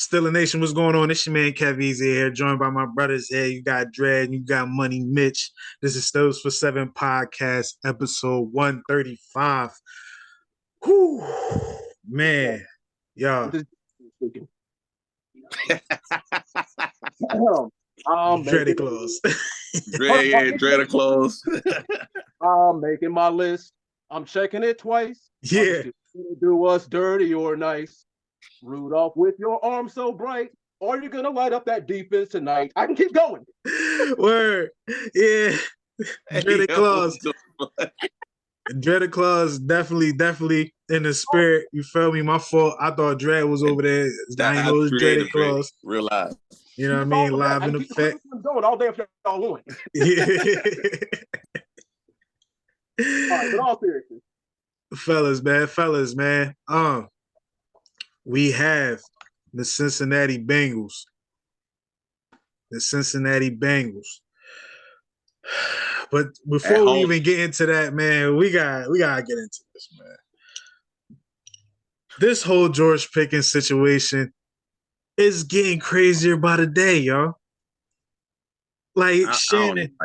Still Nation, what's going on? It's your man KevEZE here, joined by my brothers here. You got Dread, you got Money Mitch. This is Stills for Seven podcast, episode 135. Whew, man, y'all. Dreaded close. Dreaded close. I'm making my list. I'm checking it twice. Yeah. Do us dirty or nice. Rudolph with your arm so bright. Are you gonna light up that defense tonight? I can keep going. Word. Yeah. Dreaded claws. Dreaded claws definitely in the spirit. You feel me? My fault. I thought Dread was over there. I didn't know it was Dreaded claws. Realize. You know what I mean? Live in effect. Going all day if y'all want. Yeah. All right, but all seriously. Fellas, man. We have the Cincinnati Bengals. But before we even get into that, man, we gotta get into this, man. This whole George Pickens situation is getting crazier by the day, y'all. Like Shannon,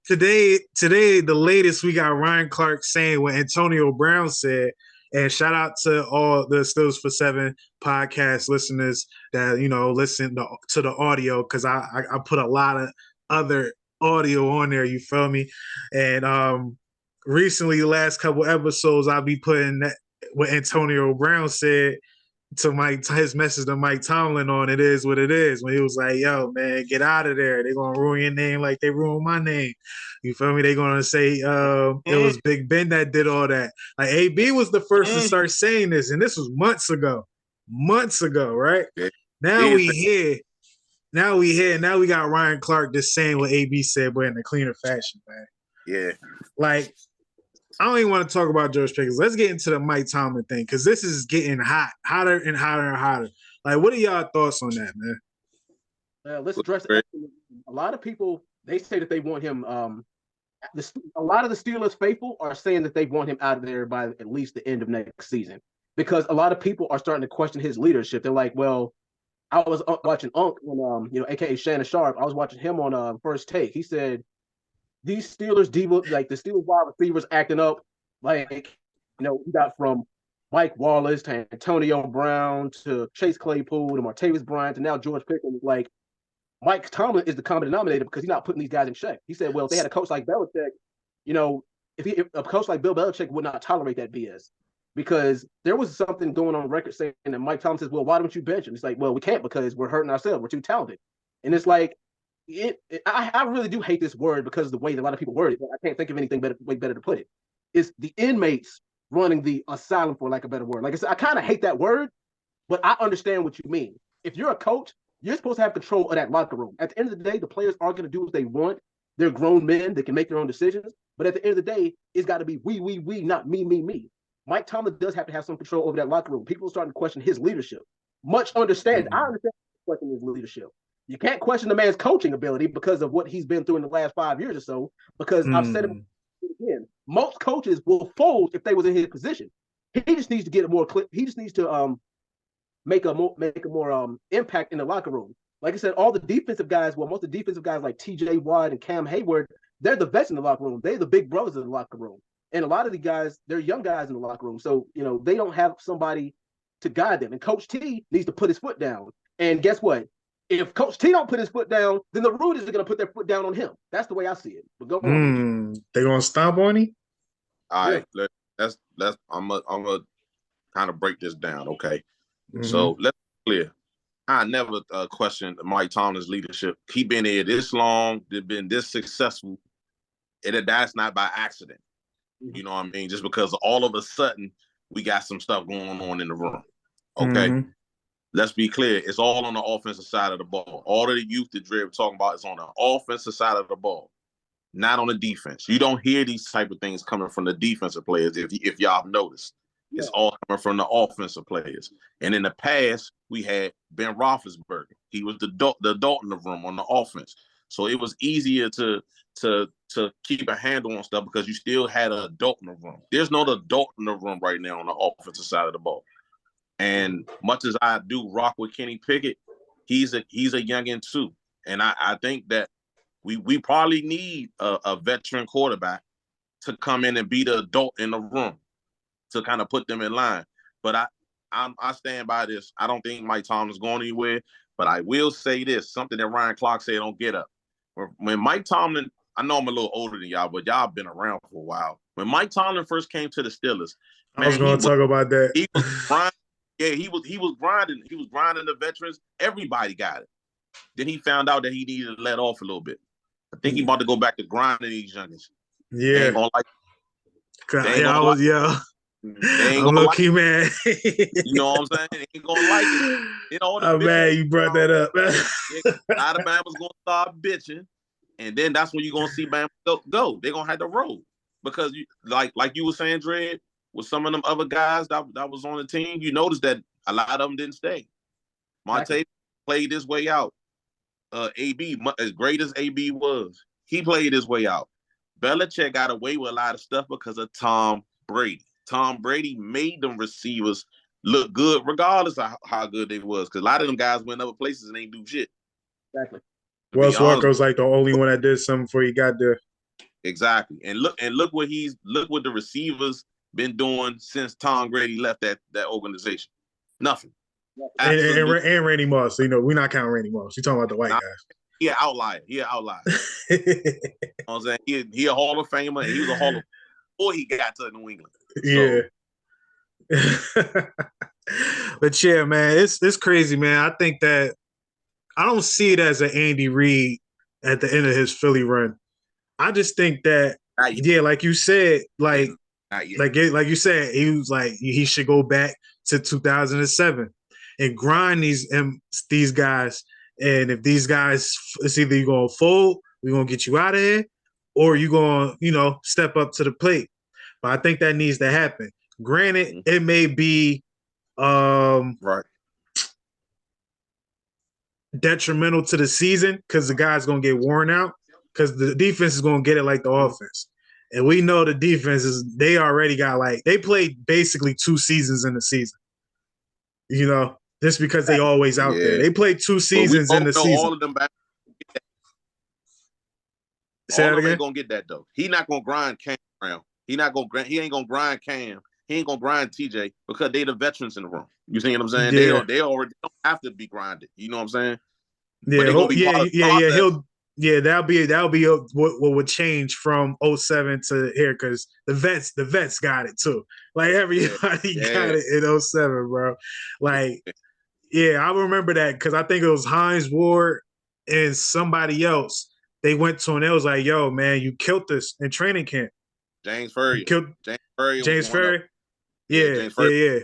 today, the latest we got Ryan Clark saying what Antonio Brown said. And shout out to all the Stills for Seven podcast listeners that, listen to the audio, because I put a lot of other audio on there, you feel me? And recently, the last couple episodes, I'll be putting that, what Antonio Brown said to his message to Mike Tomlin on It Is What It Is, when he was like, yo, man, get out of there. They're going to ruin your name like they ruined my name. You feel me? They're going to say it was Big Ben that did all that. Like, AB was the first to start saying this, and this was months ago, right? Now we here. Now we got Ryan Clark just saying what AB said, but in a cleaner fashion, man. Yeah. Like, I don't even want to talk about George Pickens. Let's get into the Mike Tomlin thing, because this is getting hotter and hotter. Like, what are y'all thoughts on that, man? Let's address it. A lot of people, they say that they want him. A lot of the Steelers faithful are saying that they want him out of there by at least the end of next season, because a lot of people are starting to question his leadership. They're like, well, I was watching Unc when, aka Shannon Sharp. I was watching him on First Take. He said, these Steelers like the Steelers wide receivers acting up, like, we got from Mike Wallace to Antonio Brown to Chase Claypool to Martavis Bryant to now George Pickens. Like, Mike Tomlin is the common denominator because he's not putting these guys in check. He said, well, if they had a coach like Belichick, if a coach like Bill Belichick would not tolerate that BS, because there was something going on record saying that Mike Tomlin says, well, why don't you bench him? It's like, well, we can't because we're hurting ourselves. We're too talented. And it's like, I really do hate this word because of the way that a lot of people word it. I can't think of anything way better to put it. It's the inmates running the asylum, for lack of a better word. Like I said, I kind of hate that word, but I understand what you mean. If you're a coach, you're supposed to have control of that locker room. At the end of the day, the players are going to do what they want. They're grown men. They can make their own decisions. But at the end of the day, it's got to be we, not me. Mike Tomlin does have to have some control over that locker room. People are starting to question his leadership. Much understand. I understand questioning his leadership. You can't question the man's coaching ability because of what he's been through in the last 5 years or so. Because I've said it again, most coaches will fold if they was in his position. He just needs to get a more clip. He just needs to make a more impact in the locker room. Like I said, all the defensive guys, most of the defensive guys like T.J. Watt and Cam Hayward, they're the vets in the locker room. They're the big brothers in the locker room. And a lot of the guys, they're young guys in the locker room. So, they don't have somebody to guide them. And Coach T needs to put his foot down. And guess what? If Coach T don't put his foot down, then the Rudies are going to put their foot down on him. That's the way I see it. But go on. They're going to stomp on him? All right. That's I'm gonna kind of break this down, okay? So let's be clear. I never questioned Mike Tomlin's leadership. He been here this long, they've been this successful, and that's not by accident. You know what I mean? Just because all of a sudden we got some stuff going on in the room. Okay. Let's be clear. It's all on the offensive side of the ball. All of the youth that Dre was talking about is on the offensive side of the ball, not on the defense. You don't hear these type of things coming from the defensive players if y'all have noticed. Yeah. It's all coming from the offensive players. And in the past, we had Ben Roethlisberger. He was the adult in the room on the offense. So it was easier to keep a handle on stuff because you still had an adult in the room. There's no adult in the room right now on the offensive side of the ball. And much as I do rock with Kenny Pickett, he's a youngin too. And I think that we probably need a veteran quarterback to come in and be the adult in the room to kind of put them in line. But I stand by this. I don't think Mike Tomlin's going anywhere. But I will say this, something that Ryan Clark said on Get Up. When Mike Tomlin, I know I'm a little older than y'all, but y'all been around for a while. When Mike Tomlin first came to the Steelers, I was going to talk about that. He was grinding. Yeah, he was grinding. He was grinding the veterans. Everybody got it. Then he found out that he needed to let off a little bit. I think he about to go back to grinding these youngins. Yeah. They ain't gonna like it. I'm low key mad. You know what I'm saying? They ain't gonna like it. You know, I'm mad you brought that up. Alabama's gonna start bitching, and then that's when you're gonna see Bama go. They're gonna have to roll because you like you were saying, Dred, with some of them other guys that was on the team. You noticed that a lot of them didn't stay. Monte played his way out. AB, as great as AB was, he played his way out. Belichick got away with a lot of stuff because of Tom Brady. Tom Brady made them receivers look good, regardless of how good they was. Because a lot of them guys went other places and ain't do shit. Exactly. Wells Walker was like the only one that did something before he got there. Exactly. And look what the receivers been doing since Tom Brady left that organization. Nothing. And Randy Moss. So, we're not counting Randy Moss. You're talking about the white guys. He an outlier. You know what I'm saying? He a Hall of Famer, and he was a Hall of before he got to New England. So. Yeah. But yeah, man, it's crazy, man. I think that I don't see it as an Andy Reid at the end of his Philly run. I just think that, like you said, like you said, he was like he should go back to 2007 and grind these guys. And if these guys, it's either you're gonna fold, we're gonna get you out of here, or you're gonna, step up to the plate. But I think that needs to happen. Granted, it may be right detrimental to the season because the guy's gonna get worn out because the defense is gonna get it like the offense. And we know the defenses, they already got they played basically 2 seasons in the season. Just because they always out there. They played 2 seasons in the season. All of them back. Say that again? Ain't gonna get that though. He not gonna grind Cam around. He ain't gonna grind Cam. He ain't gonna grind TJ because they the veterans in the room. You see what I'm saying? Yeah. They already don't have to be grinded. You know what I'm saying? Yeah. That'll be what would change from 07 to here because the vets got it too. Like everybody got it in 07, bro. Like, yeah, I remember that because I think it was Hines Ward and somebody else. They went to and it was like, "Yo, man, you killed us in training camp." James Ferrier. James Ferrier. Yeah.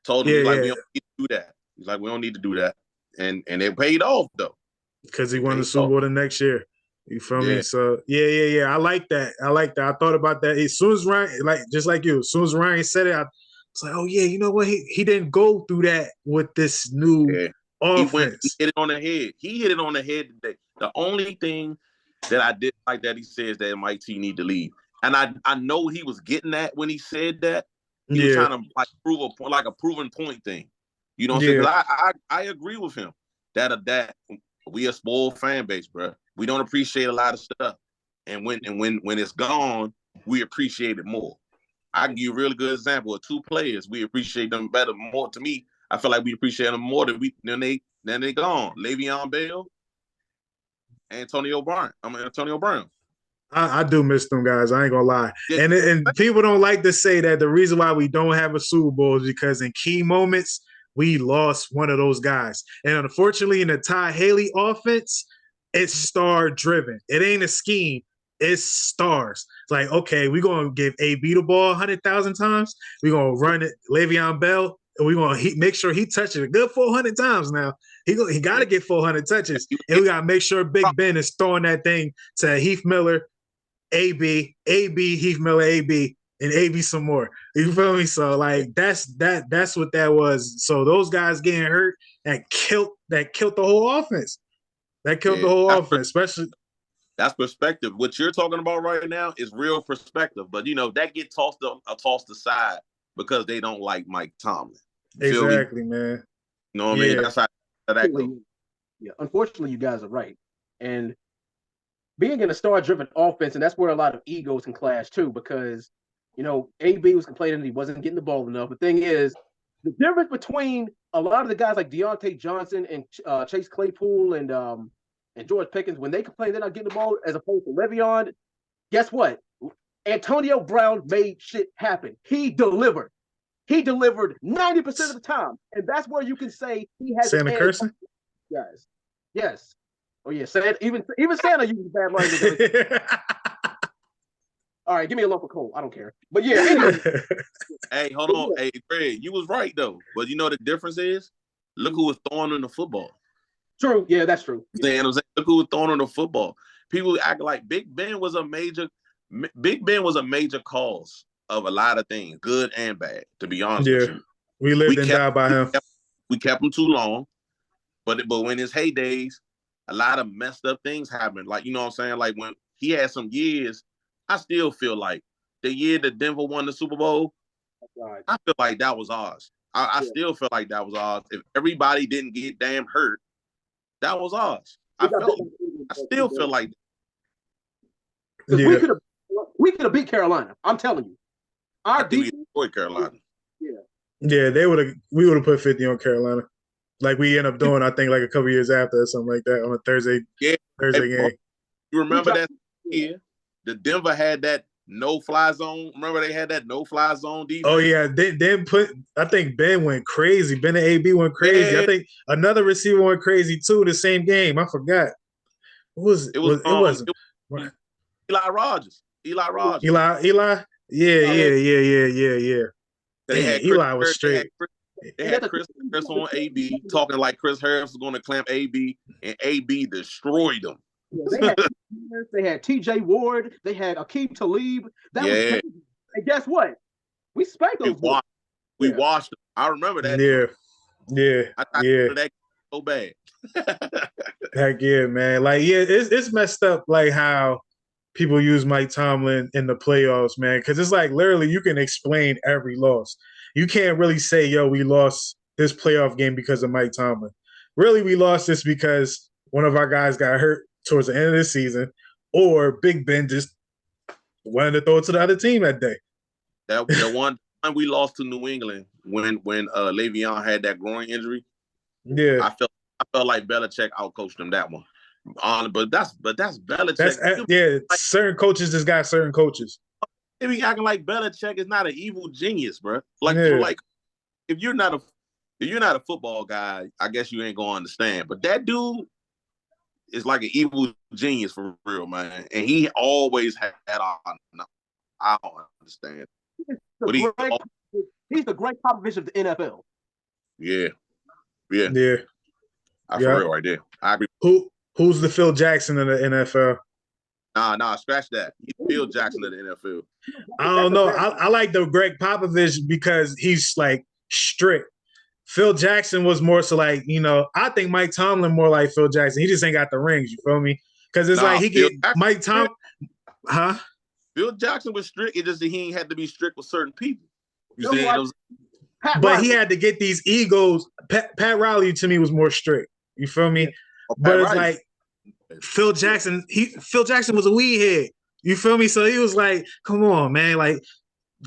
Told him we don't need to do that. He's like, we don't need to do that, and it paid off though. Because he won the Super Bowl the next year. You feel me? So yeah. I like that. I thought about that. As soon as Ryan, just like you, as soon as Ryan said it, I was like, oh yeah, you know what? He didn't go through that with this new offense. He hit it on the head. He hit it on the head today. The only thing that I did like that he says that Mike T need to leave. And I know he was getting at when he said that. He was trying to prove a point, like a proven point thing. You know what I'm saying? 'Cause I agree with him that we a spoiled fan base, bro. We don't appreciate a lot of stuff, and when it's gone, we appreciate it more. I can give you a really good example of 2 players. We appreciate them better, more. To me, I feel like we appreciate them more than they gone. Le'Veon Bell, Antonio Brown. I do miss them guys. I ain't gonna lie. And people don't like to say that the reason why we don't have a Super Bowl is because in key moments we lost one of those guys. And unfortunately, in the Ty Haley offense, it's star driven. It ain't a scheme. It's stars. It's like, okay, we're gonna give AB the ball 100,000 times. We're gonna run it Le'Veon Bell, and we're gonna make sure he touches a good 400 times now. He got to get 400 touches, and we gotta make sure Big Ben is throwing that thing to Heath Miller. AB, Heath Miller, AB, and AB some more. You feel me? So that's what that was. So those guys getting hurt that killed the whole offense. That killed the whole offense, especially. That's perspective. What you're talking about right now is real perspective, but that get tossed aside because they don't like Mike Tomlin. Exactly, man. You know what I mean? That's how that goes. Yeah, unfortunately, you guys are right. And being in a star-driven offense, and that's where a lot of egos can clash too, because AB was complaining that he wasn't getting the ball enough. The thing is, the difference between a lot of the guys like Deontay Johnson and Chase Claypool and George Pickens, when they complain they're not getting the ball, as opposed to Le'Veon, guess what? Antonio Brown made shit happen. He delivered. He delivered 90% of the time, and that's where you can say he has Santa Curson. Guys, yes. Oh yeah, Santa. Even Santa uses bad language. All right, give me a lump of coal. I don't care. But yeah, anyway. Hey, hold on. Hey, Greg, you was right though. But you know the difference is, look who was throwing in the football. True. Yeah, that's true. Look who was throwing in the football. People act like Big Ben was a major cause of a lot of things, good and bad. To be honest with you, we lived and died by him. We kept him too long, but when his heydays, a lot of messed up things happened. Like, you know what I'm saying? Like when he had some years, I still feel like the year that Denver won the Super Bowl, I feel like that was ours. I still feel like that was ours. If everybody didn't get damn hurt, that was ours. I still feel like that. Yeah. We could have beat Carolina. I'm telling you. Our defense destroyed Carolina. Yeah, we would have put 50 on Carolina. Like we end up doing, I think, like a couple years after or something like that on a Thursday game. You remember that year? The Denver had that no-fly zone. Remember they had that no-fly zone defense? Oh, yeah. I think Ben went crazy. Ben and AB went crazy. Yeah. I think another receiver went crazy, too, the same game. I forgot. It wasn't. Eli Rogers. Eli? Yeah. Eli was straight. They had Chris Harris on AB, talking like Chris Harris was going to clamp AB, and AB destroyed them. Yeah, they had TJ Ward. They had Akeem Talib. That was crazy. And guess what? We spanked those. We washed them. I remember that. Yeah. I that so bad. Heck yeah, man. Like, it's messed up, like how people use Mike Tomlin in the playoffs, man. Because it's like literally you can explain every loss. You can't really say, yo, we lost this playoff game because of Mike Tomlin. Really, we lost this because one of our guys got hurt towards the end of the season, or Big Ben just wanted to throw it to the other team that day. That the one time we lost to New England when Le'Veon had that groin injury. Yeah, I felt like Belichick outcoached him that one. But that's Belichick. Certain coaches just got certain coaches. They be acting like Belichick is not an evil genius, bro. Like if you're not a football guy, I guess you ain't gonna understand. But that dude is like an evil genius for real, man. And he always had on. I don't understand. He's the great Popovich of the NFL. Yeah. For real right there. I agree. Who's the Phil Jackson of the NFL? Nah, scratch that. He's Phil Jackson of the NFL. I don't know. I like the Greg Popovich because he's like strict. Phil Jackson was more so like, I think Mike Tomlin more like Phil Jackson. He just ain't got the rings, you feel me? Because it's like he get Mike Tomlin. Huh? Phil Jackson was strict. It's just that he ain't had to be strict with certain people. But he had to get these egos. Pat Riley to me was more strict. You feel me? But it's like Phil Jackson was a weed head. You feel me? So he was like, come on, man. Like,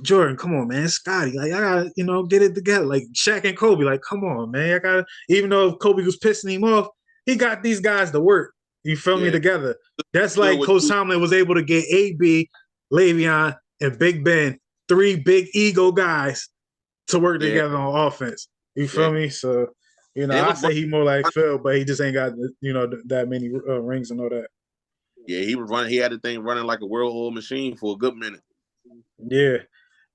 Jordan, come on, man. Scotty, like, I gotta, get it together. Like Shaq and Kobe, like, come on, man. I gotta, even though Kobe was pissing him off, he got these guys to work. You feel me? Together. That's like Coach Tomlin was able to get AB, Le'Veon, and Big Ben, 3 big ego guys to work together on offense. You feel me? So, I say he more like Phil, but he just ain't got, that many rings and all that. Yeah, he was running. He had the thing running like a well-oiled machine for a good minute. Yeah.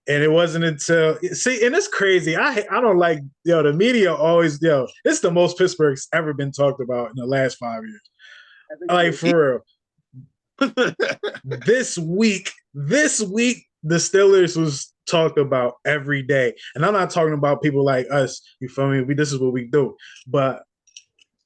And it wasn't until and it's crazy. I don't like the media always it's the most Pittsburgh's ever been talked about in the last 5 years. Like for real. This week the Steelers was talked about every day, and I'm not talking about people like us. You feel me? This is what we do, but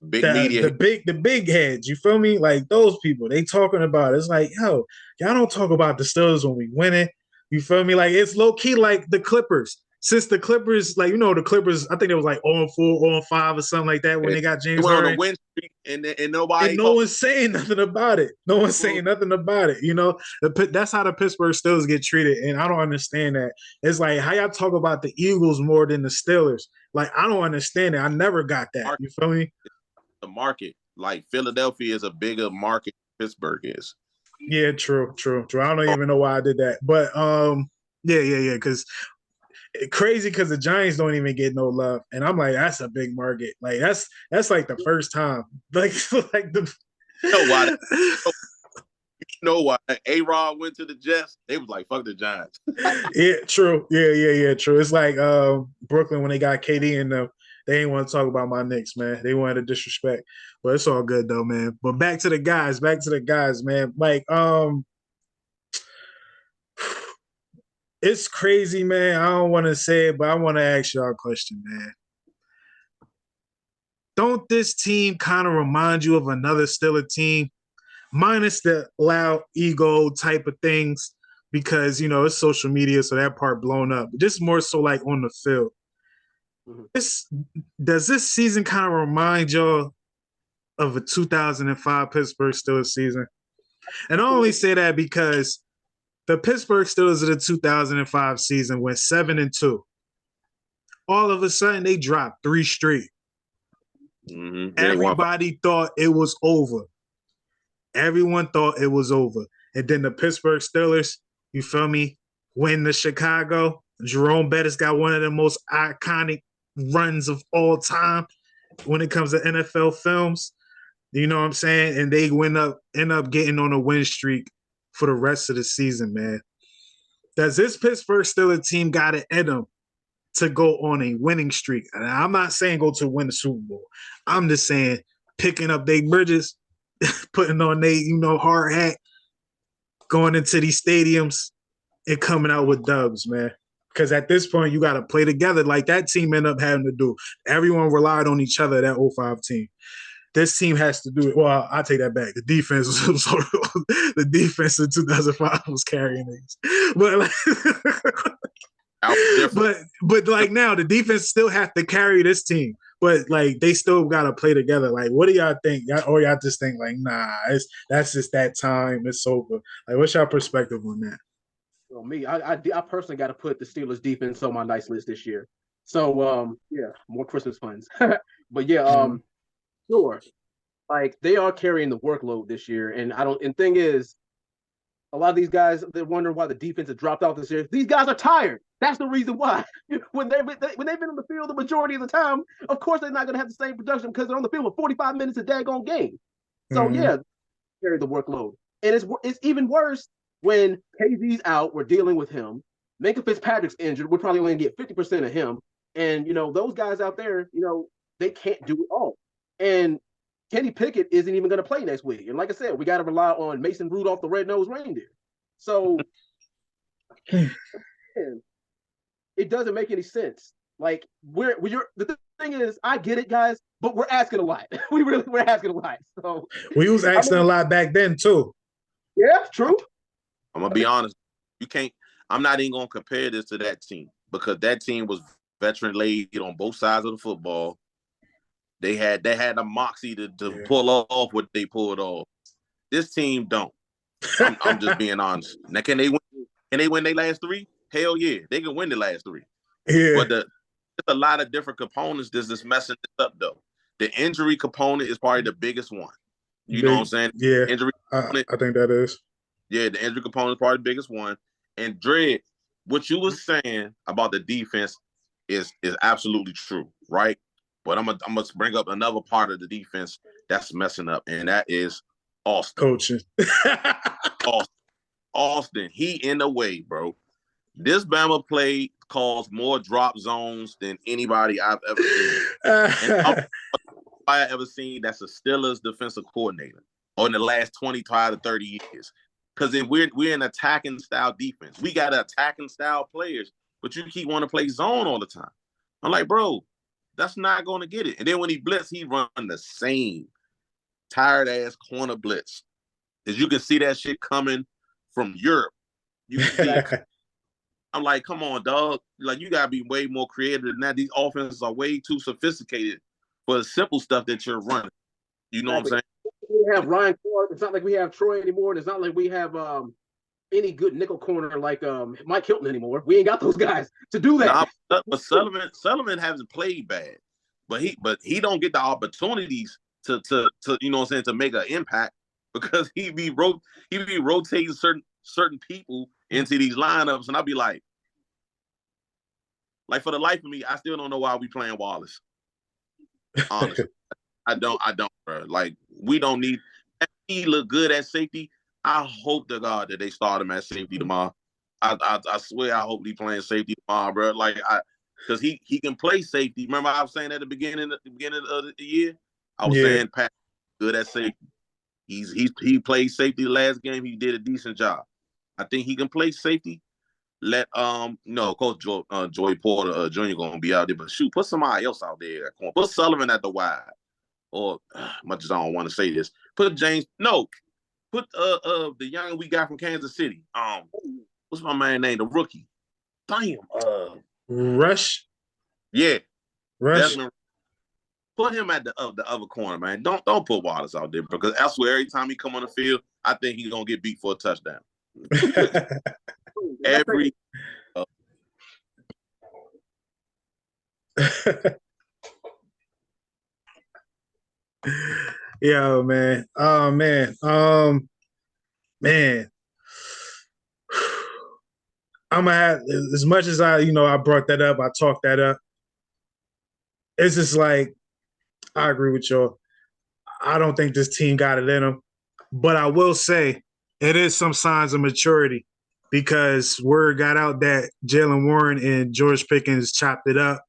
the big heads. You feel me? Like those people, they talking about it. It's like, yo, y'all don't talk about the Steelers when we win it. You feel me? Like it's low key like the Clippers. since the Clippers, like, the Clippers, I think it was like 0-4, 0-5 or something like that when they got James Harden. They went on a win streak and nobody. And no one's saying nothing about it. No one's saying nothing about it. That's how the Pittsburgh Steelers get treated. And I don't understand that. It's like, how y'all talk about the Eagles more than the Steelers? Like, I don't understand it. I never got that. You feel me? The market. Like, Philadelphia is a bigger market than Pittsburgh is. Yeah, true. I don't even know why I did that. But, yeah. Because crazy because the Giants don't even get no love, and I'm like, that's a big market. Like that's like the first time. Like the. You know why A-Rod went to the Jets? They was like, fuck the Giants. Yeah, true. Yeah, true. It's like Brooklyn when they got KD in them. They ain't want to talk about my Knicks, man. They wanted to disrespect. But it's all good though, man. But back to the guys, man. Like, it's crazy, man. I don't want to say it, but I want to ask y'all a question, man. Don't this team kind of remind you of another Steelers team, minus the loud ego type of things? Because, it's social media, so that part blown up. Just more so like on the field. Does this season kind of remind y'all of a 2005 Pittsburgh Steelers season? And I only say that because the Pittsburgh Steelers of the 2005 season went 7-2. All of a sudden, they dropped 3 straight. Mm-hmm. Everybody thought it was over. Everyone thought it was over. And then the Pittsburgh Steelers, you feel me, win the Chicago. Jerome Bettis got one of the most iconic runs of all time when it comes to NFL films. You know what I'm saying? And they end up getting on a win streak for the rest of the season, man. Does this Pittsburgh Steelers team got it in them to go on a winning streak? And I'm not saying go to win the Super Bowl. I'm just saying picking up their bridges, putting on their, hard hat, going into these stadiums and coming out with dubs, man. Because at this point, you got to play together like that team ended up having to do. Everyone relied on each other, that 05 team. This team has to do it. Well, I take that back. The defense was the defense in 2005 was carrying these. But like now, the defense still have to carry this team. But like they still gotta play together. Like, what do y'all think? Or y'all just think like, nah, that's just that time. It's over. Like, what's your perspective on that? Well, me, I personally got to put the Steelers defense on my nice list this year. So yeah, more Christmas funds. But yeah, sure. Like they are carrying the workload this year, and thing is, a lot of these guys, they're wondering why the defense has dropped off this year. These guys are tired. That's the reason why. When they've been on the field the majority of the time, of course they're not going to have the same production because they're on the field for 45 minutes a daggone game. So yeah, carry the workload, and it's even worse when KZ's out. We're dealing with him. Minka Fitzpatrick's injured. We're probably only going to get 50% of him, and those guys out there, they can't do it all. And Kenny Pickett isn't even going to play next week. And like I said, we got to rely on Mason Rudolph, the red-nosed reindeer. So it doesn't make any sense. Like the thing is, I get it, guys, but we're asking a lot. we're asking a lot. So we was asking a lot back then too. Yeah, true. I'm gonna be honest. You can't. I'm not even gonna compare this to that team because that team was veteran laden on both sides of the football. They had the moxie to pull off what they pulled off. This team don't. I'm just being honest. Now, can they win? Can they win their last 3? Hell yeah, they can win the last 3. Yeah. But there's a lot of different components that's just messing this up though. The injury component is probably the biggest one. You know what I'm saying? Yeah. Injury component, I think that is. Yeah, the injury component is probably the biggest one. And Dred, what you was saying about the defense is absolutely true, right? But I'm gonna bring up another part of the defense that's messing up, and that is Austin. Coaching. Austin, he in the way, bro. This Bama play caused more drop zones than anybody I've ever seen. And I've ever seen that's a Steelers defensive coordinator or in the last 25 to 30 years. Because we're an attacking style defense. We got attacking style players, but you keep wanting to play zone all the time. I'm like, bro, that's not going to get it. And then when he blitz, he run the same tired-ass corner blitz. As you can see that shit coming from Europe. You can see it. I'm like, come on, dog. Like, you gotta be way more creative than that. These offenses are way too sophisticated for the simple stuff that you're running. You know what I'm saying? We have Ryan Clark. It's not like we have Troy anymore. It's not like we have any good nickel corner like Mike Hilton anymore. We ain't got those guys to do that. Nah, but Sullivan hasn't played bad, but he don't get the opportunities to you know what I'm saying, to make an impact, because he be rotating certain people into these lineups, and I'll be like for the life of me, I still don't know why we playing Wallace. Honestly, I don't, bro. Like, we don't need. He look good at safety. I hope to God that they start him at safety tomorrow. I swear, I hope he playing safety tomorrow, bro. Like, because he can play safety. Remember, I was saying at the beginning of the year, I was saying Pat good at safety. He played safety the last game. He did a decent job. I think he can play safety. Let Coach Joey Porter Jr. gonna be out there, but shoot, put somebody else out there. Put Sullivan at the wide, or much as I don't want to say this, put the young we got from Kansas City. What's my man name? The rookie. Damn. Rush. Yeah. Rush. Desmond. Put him at the other corner, man. Don't put Wallace out there, because I swear every time he come on the field, I think he's gonna get beat for a touchdown. Every Yo, man. Oh, man. Man. I'm gonna have, as much as I brought that up, I talked that up. It's just like, I agree with y'all. I don't think this team got it in them, but I will say it is some signs of maturity, because word got out that Jaylen Warren and George Pickens chopped it up.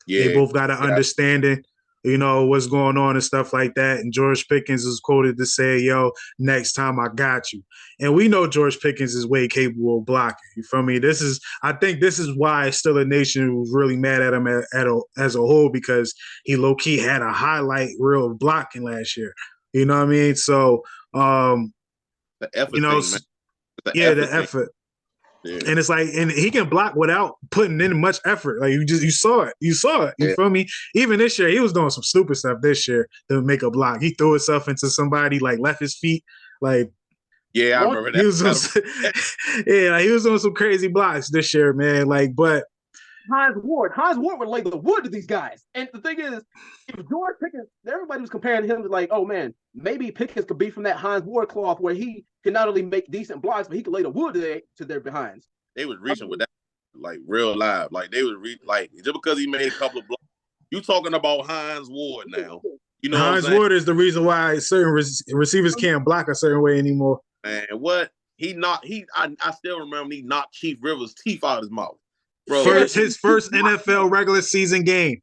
Yeah, they both got an understanding, what's going on and stuff like that. And George Pickens is quoted to say, "Yo, next time I got you." And we know George Pickens is way capable of blocking. You feel me? I think this is why Steeler Nation was really mad at him as a whole, because he low-key had a highlight reel of blocking last year. You know what I mean? So, the effort thing, man. The effort. Yeah. And it's like, and he can block without putting in much effort. Like, you saw it. You feel me? Even this year, he was doing some stupid stuff this year to make a block. He threw himself into somebody, like left his feet. Like, yeah, I remember that. He was doing some crazy blocks this year, man. Like, but Hines Ward would lay the wood to these guys. And the thing is, if George Pickens, everybody was comparing him to, like, oh man, maybe Pickens could be from that Hines Ward cloth, where he can not only make decent blocks, but he could lay the wood to their behinds. They was reaching with that, like, real live. Like, they was like, just because he made a couple of blocks. You talking about Hines Ward now? You know, Hines Ward is the reason why certain receivers can't block a certain way anymore. Man, what I still remember he knocked Keith Rivers' teeth out of his mouth. Bro, his first NFL regular season game.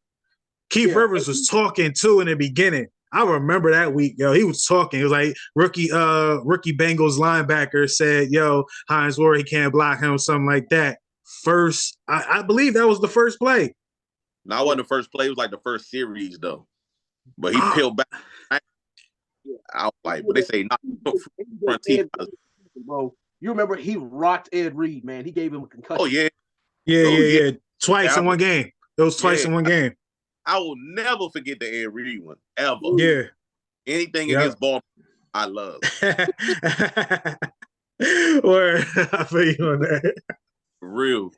Keith Rivers was talking too in the beginning. I remember that week, yo. He was talking. It was like rookie Bengals linebacker said, "Yo, Hines Ward, he can't block him," something like that. First, I believe that was the first play. No, it wasn't the first play. It was like the first series, though. But he peeled back. I was like, but they say not front teeth. Bro, you remember he rocked Ed Reed, man. He gave him a concussion. Oh yeah. Yeah. Twice in one game. It was twice in one game. I will never forget the Ed Reed one, ever. Yeah. Anything against Baltimore, I love. Word. I feel you on that. For real.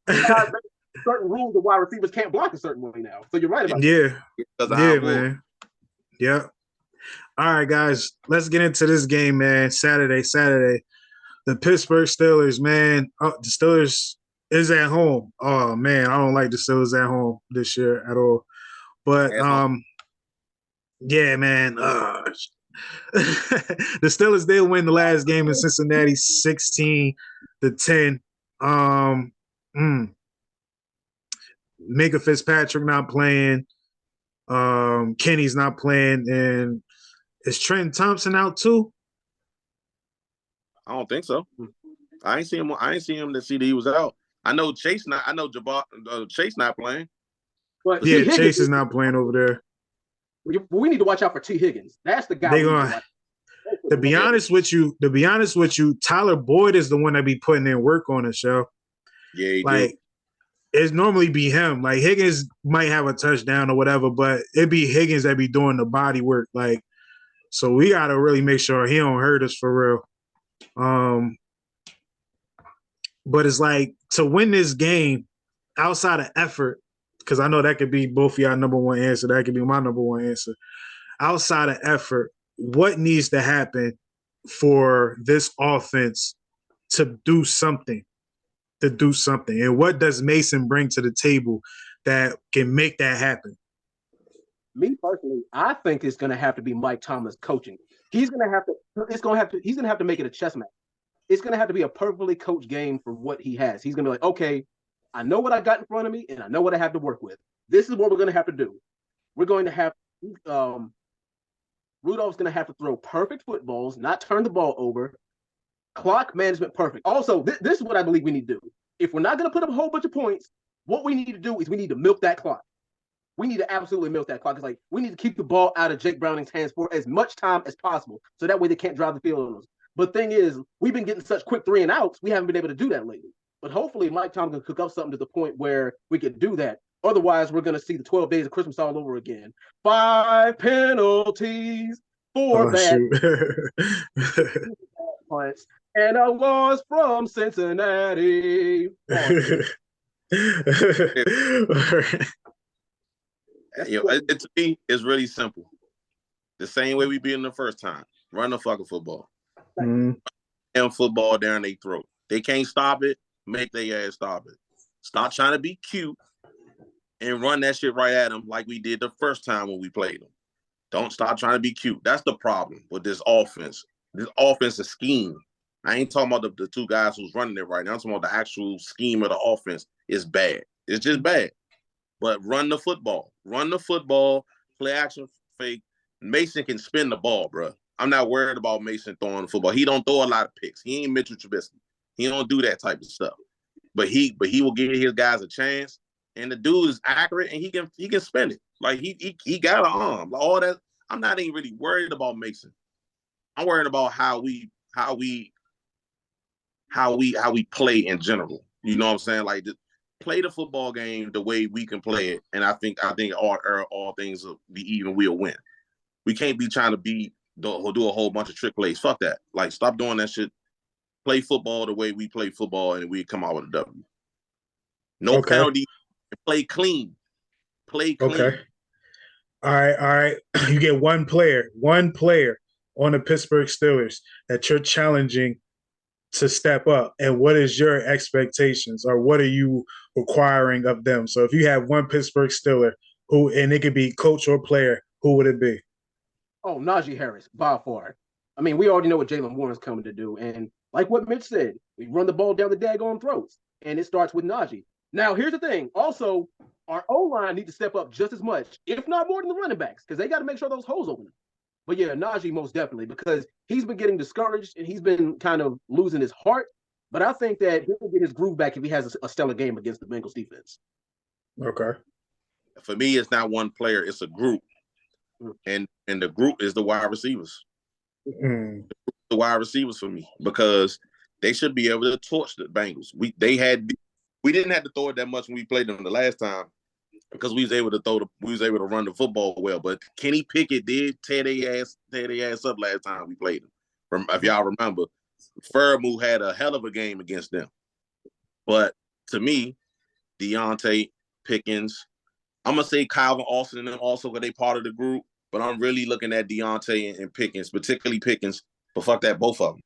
Certain rules of why receivers can't block a certain way now. So you're right about that. Yeah, man. Yeah. All right, guys. Let's get into this game, man. Saturday. The Pittsburgh Steelers, man. The Steelers is at home. Oh man, I don't like the Steelers at home this year at all. But yeah, man. The Steelers did win the last game in Cincinnati 16-10. Mika Fitzpatrick not playing. Kenny's not playing, and is Trent Thompson out too? I don't think so. I ain't seen him to see that he was out. I know Chase not. I know Chase not playing. But yeah, Chase is not playing over there. We need to watch out for T. Higgins. That's the guy. To be honest with you, Tyler Boyd is the one that be putting in work on the show. Yeah, he like do. it's normally be him. Like Higgins might have a touchdown or whatever, but it be Higgins that be doing the body work. Like, so we gotta really make sure he don't hurt us for real. But it's like to win this game outside of effort, because I know that could be both of y'all number one answer. That could be my number one answer. Outside of effort, what needs to happen for this offense to do something? And what does Mason bring to the table that can make that happen? Me personally, I think it's going to have to be Mike Tomlin's coaching. He's going to have to make it a chess match. It's going to have to be a perfectly coached game for what he has. He's going to be like, okay, I know what I got in front of me and I know what I have to work with. This is what we're going to have to do. We're going to have Rudolph's going to have to throw perfect footballs, not turn the ball over. Clock management perfect. Also, this is what I believe we need to do. If we're not going to put up a whole bunch of points, what we need to do is we need to milk that clock. We need to absolutely milk that clock. It's like we need to keep the ball out of Jake Browning's hands for as much time as possible, so that way they can't drive the field on us. But thing is, we've been getting such quick 3 and outs, we haven't been able to do that lately. But hopefully Mike Tomlin can cook up something to the point where we could do that. Otherwise, we're going to see the 12 days of Christmas all over again. 5 penalties, 4 bad punts, and a loss from Cincinnati. To me, it's really simple. The same way we beat them the first time. Run the fucking football. And football down their throat. They can't stop it. Make their ass stop it. Stop trying to be cute and run that shit right at them like we did the first time when we played them. Don't stop trying to be cute. That's the problem with this offense. This offensive scheme. I ain't talking about the 2 guys who's running it right now. I'm talking about the actual scheme of the offense is bad. It's just bad. But run the football. Run the football. Play action fake. Mason can spin the ball, bro. I'm not worried about Mason throwing the football. He don't throw a lot of picks. He ain't Mitchell Trubisky. He don't do that type of stuff. But he will give his guys a chance. And the dude is accurate and he can spin it. Like he got an arm. Like all that. I'm not even really worried about Mason. I'm worried about how we play in general. You know what I'm saying? Like just play the football game the way we can play it. And I think all things will be even. We'll win. We can't be trying to do a whole bunch of trick plays. Fuck that. Like stop doing that shit. Play football the way we play football, and we come out with a W. No penalty. Play clean. Play clean. Okay. All right. You get one player on the Pittsburgh Steelers that you're challenging to step up. And what is your expectations or what are you requiring of them? So if you have one Pittsburgh Steeler and it could be coach or player, who would it be? Oh, Najee Harris, by far. I mean, we already know what Jaylen Warren's coming to do. And like what Mitch said, we run the ball down the daggone throats. And it starts with Najee. Now, here's the thing. Also, our O-line needs to step up just as much, if not more than the running backs, because they got to make sure those holes open. But yeah, Najee most definitely, because he's been getting discouraged and he's been kind of losing his heart. But I think that he'll get his groove back if he has a stellar game against the Bengals defense. Okay. For me, it's not one player, it's a group. And the group is the wide receivers. The wide receivers for me, because they should be able to torch the Bengals. We didn't have to throw it that much when we played them the last time because we was able to run the football well. But Kenny Pickett did tear their ass up last time we played them. If y'all remember, Furmu had a hell of a game against them. But to me, Deontay, Pickens, I'm gonna say Calvin Austin and them also because they part of the group. But I'm really looking at Deontay and Pickens, particularly Pickens. But fuck that, both of them.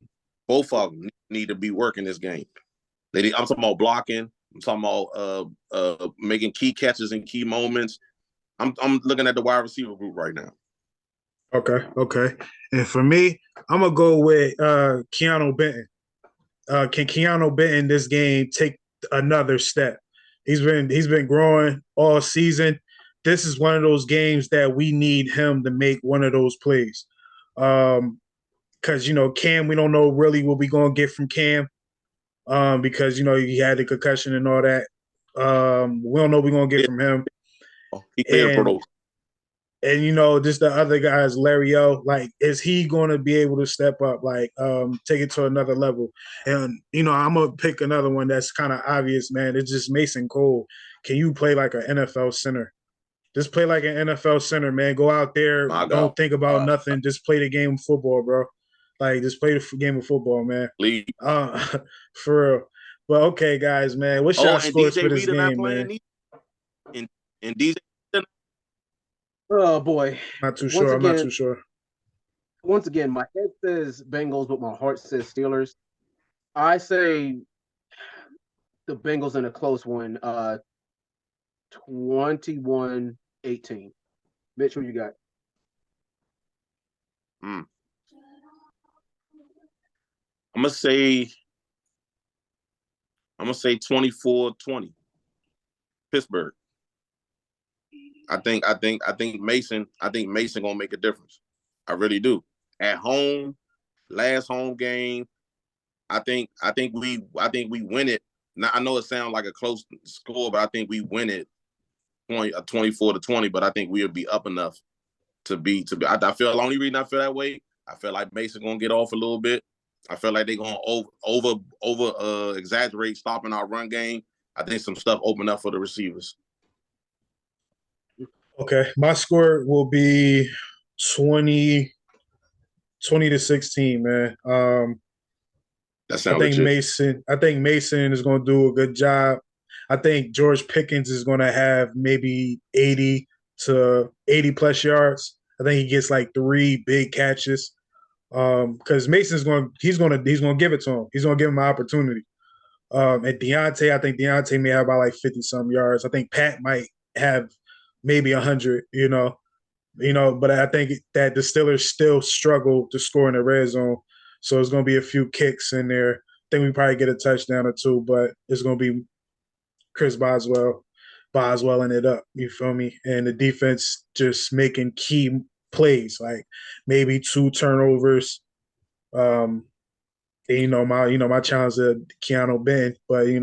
Both of them need to be working this game. I'm talking about blocking. I'm talking about making key catches in key moments. I'm looking at the wide receiver group right now. Okay. And for me, I'm gonna go with Keanu Benton. Can Keanu Benton this game take another step? He's been growing all season. This is one of those games that we need him to make one of those plays. Because Cam, we don't know really what we're gonna get from Cam. Because he had the concussion and all that. We don't know what we're gonna get from him. And just the other guys, Larry O, like, is he going to be able to step up, like, take it to another level? And I'm gonna pick another one that's kind of obvious, man. It's just Mason Cole. Can you play like an NFL center? Just play like an NFL center, man. Go out there, don't think about nothing. Just play the game of football, bro. Like, just play the game of football, man. For real. But okay, guys, man. What's your scores for this game, man? And DJ. Oh boy, not too sure. I'm not too sure. Once again, my head says Bengals, but my heart says Steelers. I say the Bengals in a close one, 21-18. Mitch, who you got? I'm gonna say 24-20. Pittsburgh. I think Mason gonna make a difference. I really do. At home, last home game, I think we win it. Now, I know it sounds like a close score, but I think we win it 24-20. But I think we'll be up enough to be. I feel the only reason I feel that way. I feel like Mason gonna get off a little bit. I feel like they're gonna over exaggerate stopping our run game. I think some stuff open up for the receivers. Okay, my score will be 20-16, man. That sounds legit. I think Mason is going to do a good job. I think George Pickens is going to have maybe 80 to 80 plus yards. I think he gets like 3 big catches. Because Mason's he's going to give it to him. He's going to give him an opportunity. And Deontay, I think Deontay may have about like 50 some yards. I think Pat might have maybe 100, but I think that the Steelers still struggle to score in the red zone. So it's going to be a few kicks in there. I think we probably get a touchdown or 2, but it's going to be Chris Boswelling it up. You feel me? And the defense just making key plays, like maybe 2 turnovers. My challenge to Keanu Ben, but I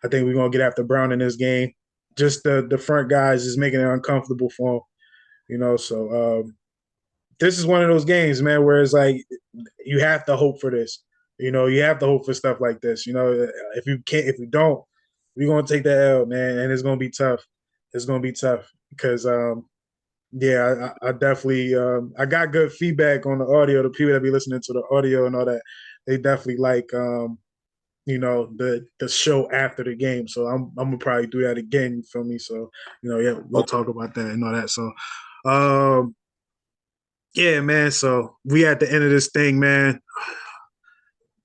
think we're going to get after Brown in this game. Just the front guys is making it uncomfortable for him, so this is one of those games, man, where it's like you have to hope for this. You have to hope for stuff like this. If you don't, we're gonna take that L, man, and it's gonna be tough. It's gonna be tough because I definitely I got good feedback on the audio. The people that be listening to the audio and all that, they definitely like the show after the game. So I'm gonna probably do that again. You feel me? So we'll talk about that and all that. So yeah, man. So we at the end of this thing, man.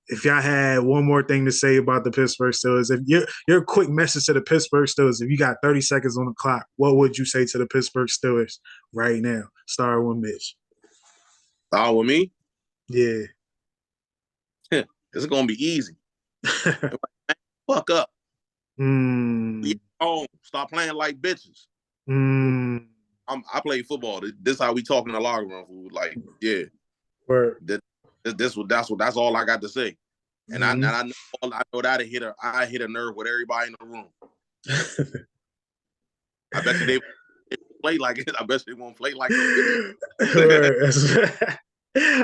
If y'all had one more thing to say about the Pittsburgh Steelers, if your quick message to the Pittsburgh Steelers, if you got 30 seconds on the clock, what would you say to the Pittsburgh Steelers right now? Start with Mitch. Start with me? Yeah. It's gonna be easy. Fuck up. Leave home. Stop playing like bitches. I play football. This how we talk in the locker room. Food. Like, yeah. Word. That's all I got to say. And I know that I hit a nerve with everybody in the room. I bet you they play like it. I bet you they won't play like it.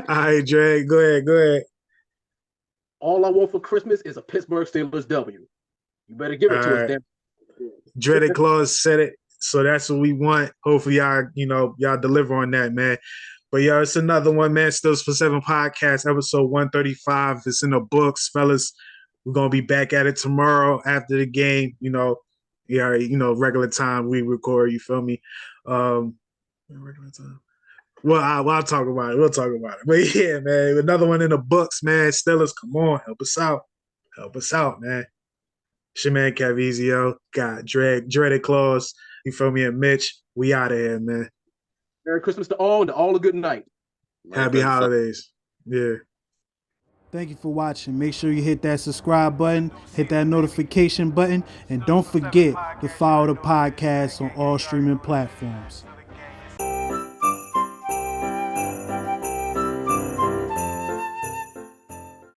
All right, Dre, go ahead. All I want for Christmas is a Pittsburgh Steelers W. You better give it to us, damn. Dreaded Claus said it, so that's what we want. Hopefully, y'all deliver on that, man. But it's another one, man. Steelers for 7 podcast, episode 135. It's in the books, fellas. We're gonna be back at it tomorrow after the game. Regular time we record. You feel me? Regular time. Well, I'll talk about it. We'll talk about it. But yeah, man, another one in the books, man. Steelers, come on, help us out, man. It's your man KevEZE, got Dreaded Claus. You feel me? And Mitch, we out of here, man. Merry Christmas to all and all a good night. Happy holidays. Yeah. Thank you for watching. Make sure you hit that subscribe button, hit that notification button, and don't forget to follow the podcast on all streaming platforms.